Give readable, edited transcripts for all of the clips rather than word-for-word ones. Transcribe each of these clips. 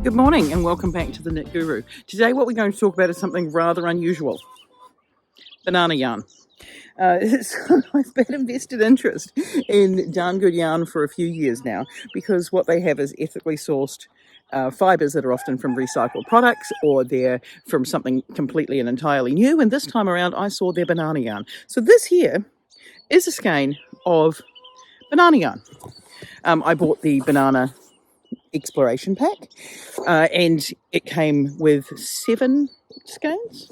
Good morning and welcome back to the Knit Guru. Today what we're going to talk about is something rather unusual. Banana yarn. I've been invested interest in Darn Good Yarn for a few years now because what they have is ethically sourced fibres that are often from recycled products or they're from something completely and entirely new, and this time around I saw their banana yarn. So this here is a skein of banana yarn. I bought the banana exploration pack and it came with 7 skeins,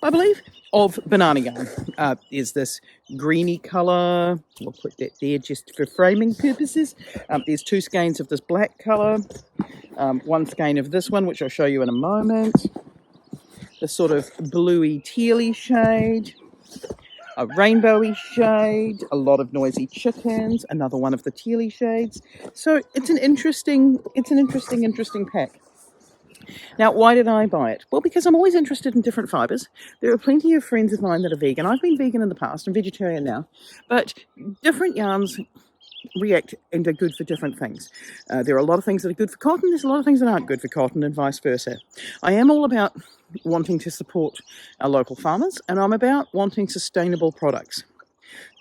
I believe, of banana yarn. There's this greeny colour, we'll put that there just for framing purposes. There's 2 skeins of this black colour, 1 skein of this one, which I'll show you in a moment, this sort of bluey tealy shade, a rainbowy shade, a lot of noisy chickens, another one of the tealy shades. So it's an interesting pack. Now, why did I buy it? Well, because I'm always interested in different fibres. There are plenty of friends of mine that are vegan. I've been vegan in the past, I'm vegetarian now, but different yarns react and are good for different things. There are a lot of things that are good for cotton, there's a lot of things that aren't good for cotton, and vice versa. I am all about wanting to support our local farmers, and I'm about wanting sustainable products.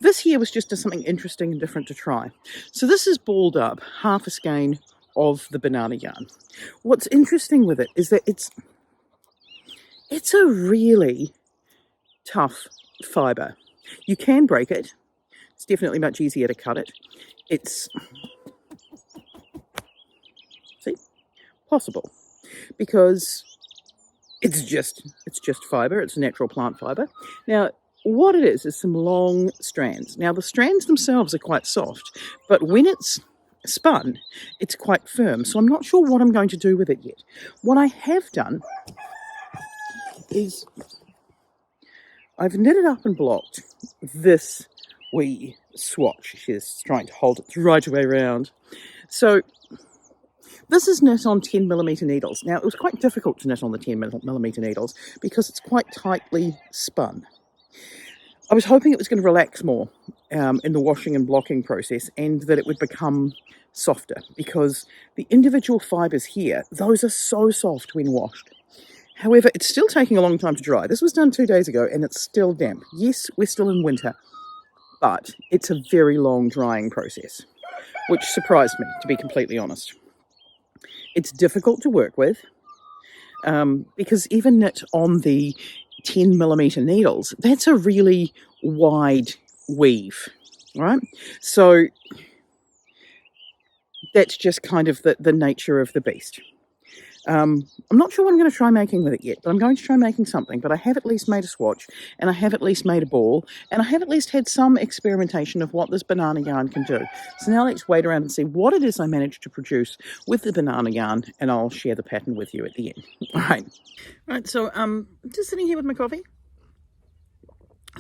This here was just something interesting and different to try. So this is balled up, half a skein of the banana yarn. What's interesting with it is that it's a really tough fibre. You can break it. It's definitely much easier to cut it. It's possible because it's just fibre. It's natural plant fibre. Now, what it is some long strands. Now, the strands themselves are quite soft, but when it's spun, it's quite firm. So I'm not sure what I'm going to do with it yet. What I have done is I've knitted up and blocked this wee swatch. She's trying to hold it the right way around. So this is knit on 10mm needles. Now, it was quite difficult to knit on the 10mm needles because it's quite tightly spun. I was hoping it was going to relax more in the washing and blocking process and that it would become softer because the individual fibres here, those are so soft when washed. However, it's still taking a long time to dry. This was done 2 days ago and it's still damp. Yes, we're still in winter, but it's a very long drying process, which surprised me, to be completely honest. It's difficult to work with because even knit on the 10mm needles, that's a really wide weave, right? So that's just kind of the nature of the beast. I'm not sure what I'm going to try making with it yet, but I'm going to try making something. But I have at least made a swatch, and I have at least made a ball, and I have at least had some experimentation of what this banana yarn can do. So now let's wait around and see what it is I managed to produce with the banana yarn, and I'll share the pattern with you at the end. All right, so just sitting here with my coffee,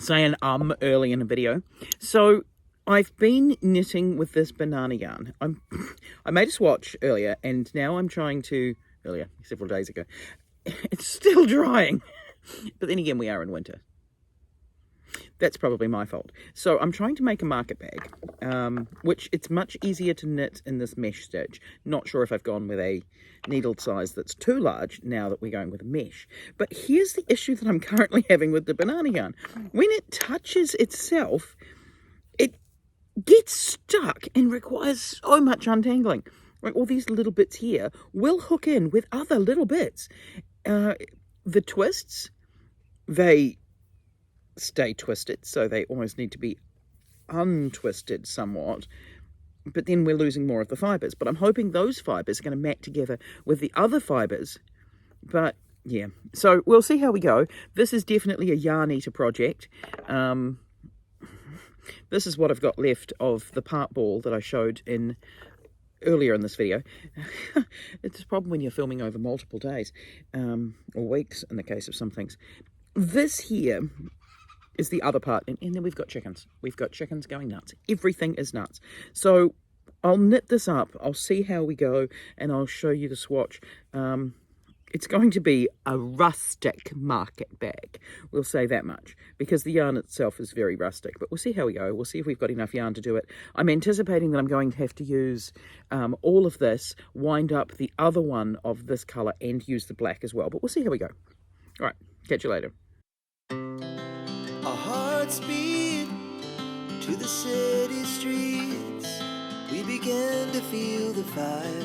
saying early in the video. So I've been knitting with this banana yarn. I made a swatch earlier, and now I'm trying to... several days ago. It's still drying. But then again, we are in winter. That's probably my fault. So I'm trying to make a market bag, which it's much easier to knit in this mesh stitch. Not sure if I've gone with a needle size that's too large now that we're going with a mesh. But here's the issue that I'm currently having with the banana yarn. When it touches itself, it gets stuck and requires so much untangling. Right, all these little bits here will hook in with other little bits. The twists, they stay twisted, so they almost need to be untwisted somewhat. But then we're losing more of the fibres. But I'm hoping those fibres are going to mat together with the other fibres. But yeah, so we'll see how we go. This is definitely a yarn eater project. This is what I've got left of the part ball that I showed in earlier in this video. It's a problem when you're filming over multiple days or weeks in the case of some things. This here is the other part, and then we've got chickens. We've got chickens going nuts. Everything is nuts. So I'll knit this up, I'll see how we go, and I'll show you the swatch. It's going to be a rustic market bag. We'll say that much, because the yarn itself is very rustic, but we'll see how we go. We'll see if we've got enough yarn to do it. I'm anticipating that I'm going to have to use all of this, wind up the other one of this colour and use the black as well, but we'll see how we go. All right, catch you later. Our hearts beat to the city streets. We began to feel the fire.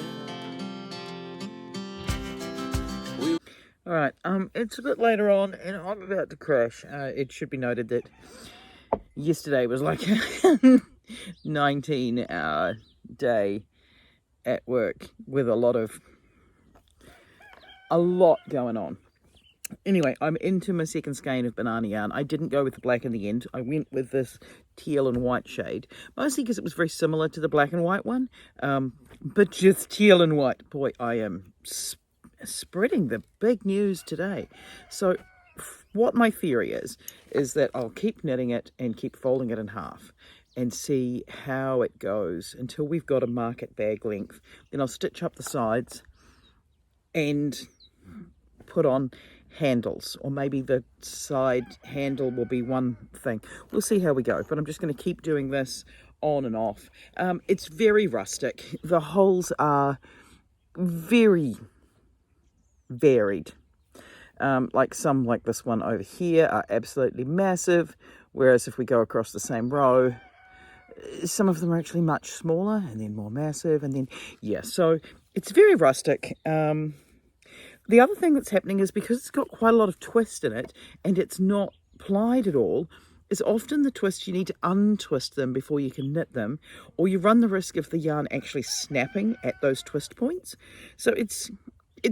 All right, it's a bit later on and I'm about to crash. It should be noted that yesterday was like a 19-hour day at work with a lot going on. Anyway, I'm into my second skein of banana yarn. I didn't go with the black in the end. I went with this teal and white shade, mostly because it was very similar to the black and white one, but just teal and white. Boy, I am spreading the big news today. So what my theory is that I'll keep knitting it and keep folding it in half and see how it goes until we've got a market bag length. Then I'll stitch up the sides and put on handles, or maybe the side handle will be one thing. We'll see how we go, but I'm just going to keep doing this on and off. It's very rustic. The holes are very varied. Like some, like this one over here, are absolutely massive, whereas if we go across the same row, some of them are actually much smaller and then more massive, and then yeah, so it's very rustic. The other thing that's happening is because it's got quite a lot of twist in it and it's not plied at all, is often the twist you need to untwist them before you can knit them, or you run the risk of the yarn actually snapping at those twist points. So it's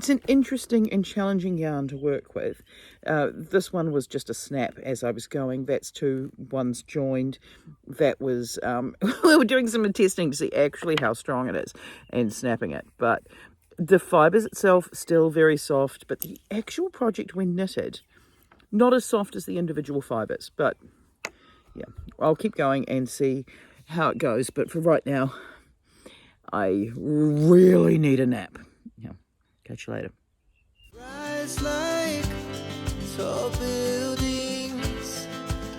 an interesting and challenging yarn to work with. This one was just a snap as I was going. That's two ones joined. That was, we were doing some testing to see actually how strong it is and snapping it. But the fibres itself, still very soft, but the actual project when knitted, not as soft as the individual fibres. But yeah, I'll keep going and see how it goes. But for right now, I really need a nap. Yeah. Catch you later. Rise like tall buildings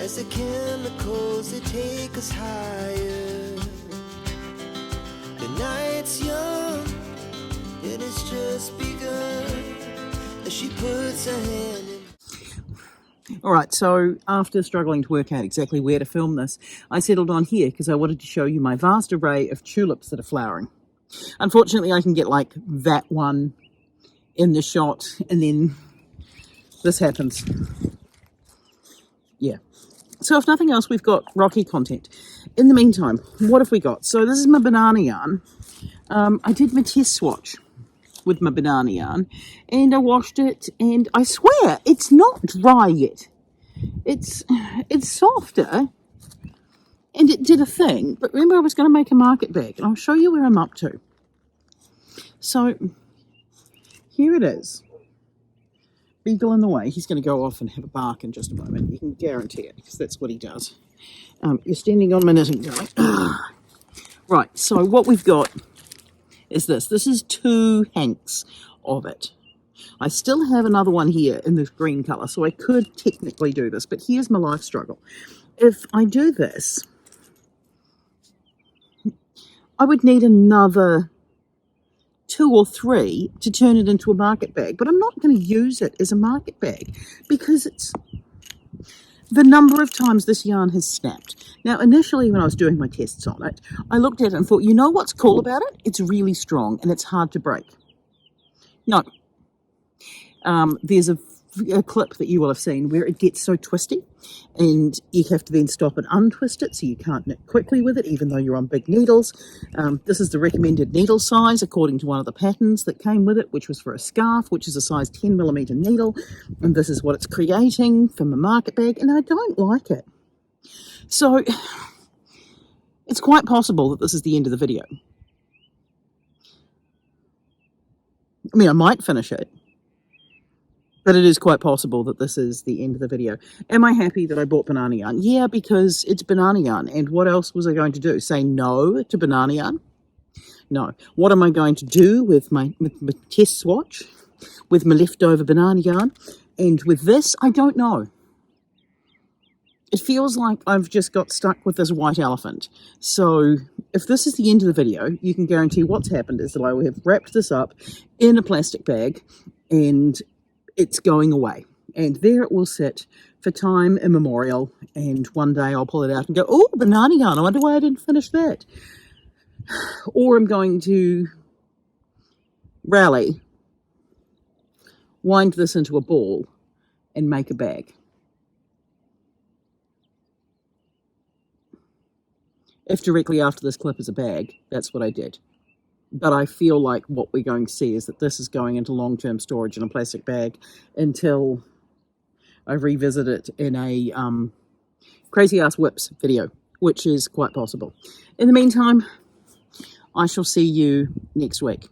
as the chemicals that take us higher. The night's young, it has just begun as she puts her hand in. All right, so after struggling to work out exactly where to film this, I settled on here because I wanted to show you my vast array of tulips that are flowering. Unfortunately, I can get like that one in the shot and then this happens. Yeah. So if nothing else, we've got rocky content. In the meantime, what have we got? So this is my banana yarn. I did my test swatch with my banana yarn and I washed it, and I swear it's not dry yet. It's softer and it did a thing. But remember, I was going to make a market bag, and I'll show you where I'm up to. So here it is. Beagle in the way. He's going to go off and have a bark in just a moment. You can guarantee it, because that's what he does. You're standing on my knitting, darling. Right, so what we've got is this. This is 2 hanks of it. I still have another one here in this green colour, so I could technically do this, but here's my life struggle. If I do this, I would need another 2 or 3 to turn it into a market bag, but I'm not going to use it as a market bag because it's the number of times this yarn has snapped. Now, initially when I was doing my tests on it, I looked at it and thought, you know what's cool about it? It's really strong and it's hard to break. No. There's a clip that you will have seen where it gets so twisty and you have to then stop and untwist it, so you can't knit quickly with it even though you're on big needles. This is the recommended needle size according to one of the patterns that came with it, which was for a scarf, which is a size 10mm needle, and this is what it's creating from a market bag, and I don't like it. So it's quite possible that this is the end of the video. I mean, I might finish it, but it is quite possible that this is the end of the video. Am I happy that I bought banana yarn? Yeah, because it's banana yarn. And what else was I going to do? Say no to banana yarn? No. What am I going to do with my test swatch? with my leftover banana yarn. And with this, I don't know. It feels like I've just got stuck with this white elephant. So if this is the end of the video, you can guarantee what's happened is that I have wrapped this up in a plastic bag and it's going away. And there it will sit for time immemorial. And one day I'll pull it out and go, oh, banana yarn, I wonder why I didn't finish that. Or I'm going to rally, wind this into a ball and make a bag. If directly after this clip is a bag, that's what I did. But I feel like what we're going to see is that this is going into long-term storage in a plastic bag until I revisit it in a Crazy Ass Whips video, which is quite possible. In the meantime, I shall see you next week.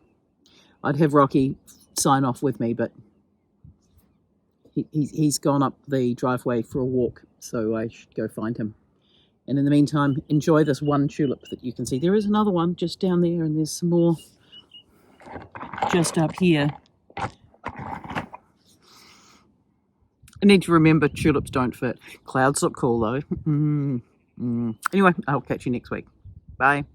I'd have Rocky sign off with me, but he's gone up the driveway for a walk, so I should go find him. And in the meantime, enjoy this one tulip that you can see. There is another one just down there, and there's some more just up here. I need to remember tulips don't fit. Clouds look cool though. Anyway, I'll catch you next week. Bye.